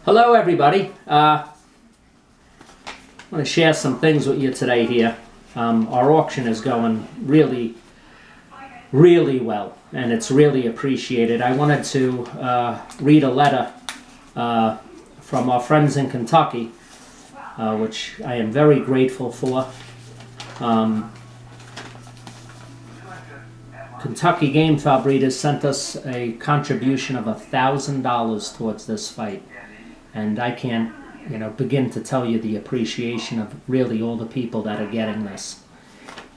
Hello everybody. I want to share some things with you today here. Our auction is going really well, and it's really appreciated. I wanted to read a letter from our friends in Kentucky, which I am very grateful for. Kentucky Game Fowl Breeders sent us a contribution of $1,000 towards this fight. And I can't, begin to tell you the appreciation of really all the people that are getting this.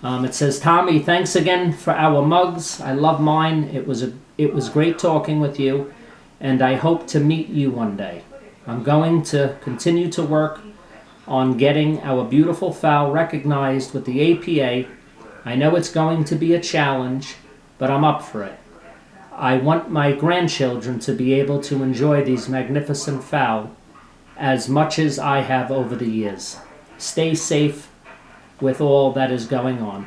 It says, Tommy, thanks again for our mugs. I love mine. It was great talking with you, and I hope to meet you one day. I'm going to continue to work on getting our beautiful fowl recognized with the APA. I know it's going to be a challenge, but I'm up for it. I want my grandchildren to be able to enjoy these magnificent fowl as much as I have over the years. Stay safe with all that is going on.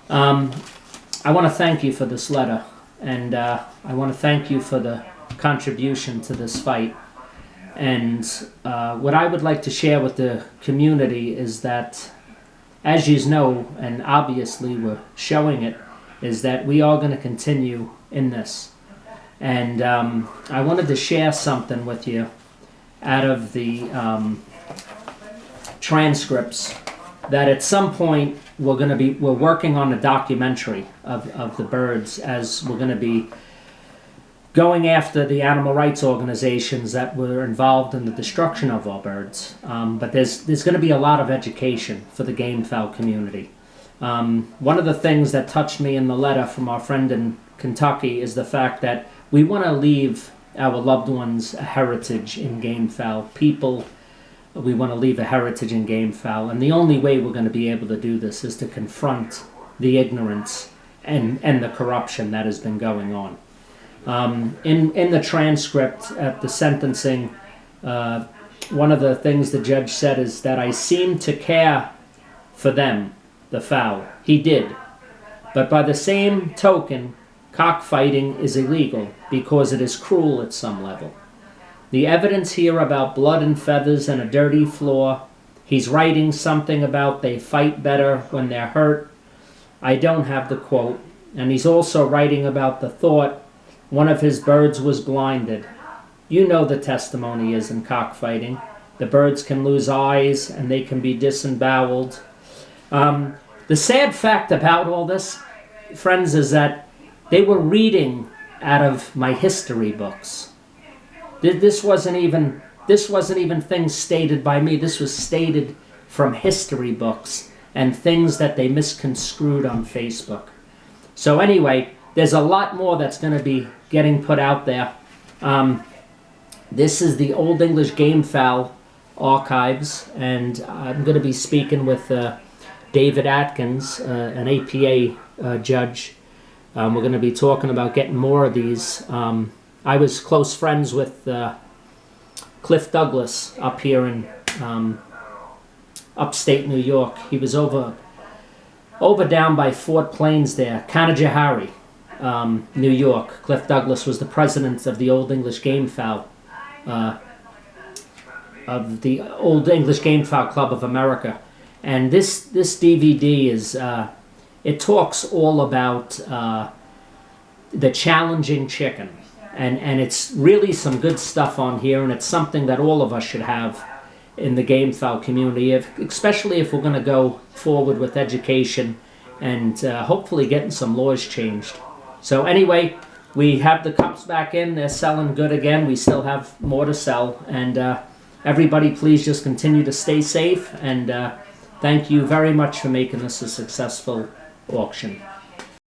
I want to thank you for this letter, and I want to thank you for the contribution to this fight. And what I would like to share with the community is that, as you know, and obviously we're showing it, is that we are going to continue in this. And I wanted to share something with you out of the transcripts that at some point we're working on a documentary of the birds, as we're going to be going after the animal rights organizations that were involved in the destruction of our birds. But there's going to be a lot of education for the game fowl community. One of the things that touched me in the letter from our friend in Kentucky is the fact that we want to leave our loved ones a heritage in game fowl. We want to leave a heritage in game fowl, and the only way we're going to be able to do this is to confront the ignorance and the corruption that has been going on. In the transcript at the sentencing, one of the things the judge said is that I seem to care for them, the fowl. He did. But by the same token, cockfighting is illegal because it is cruel at some level. The evidence here about blood and feathers and a dirty floor, he's writing something about they fight better when they're hurt. I don't have the quote. And he's also writing about the thought one of his birds was blinded. You know the testimony is in cockfighting. The birds can lose eyes and they can be disemboweled. The sad fact about all this, friends, is that they were reading out of my history books. This wasn't even things stated by me. This was stated from history books and things that they misconstrued on Facebook. So anyway, there's a lot more that's going to be getting put out there. This is the Old English Game Fowl Archives, and I'm going to be speaking with David Atkins, an APA judge. We're going to be talking about getting more of these. I was close friends with Cliff Douglas up here in upstate New York. He was over down by Fort Plains there, Canajoharie, New York. Cliff Douglas was the president of the Old English Game Fowl, of the Old English Game Fowl Club of America. And this DVD is, it talks all about the challenging chicken. And it's really some good stuff on here, and it's something that all of us should have in the game fowl community, especially if we're going to go forward with education and hopefully getting some laws changed. So anyway, we have the cups back in. They're selling good again. We still have more to sell. And everybody, please just continue to stay safe. And thank you very much for making this a successful auction.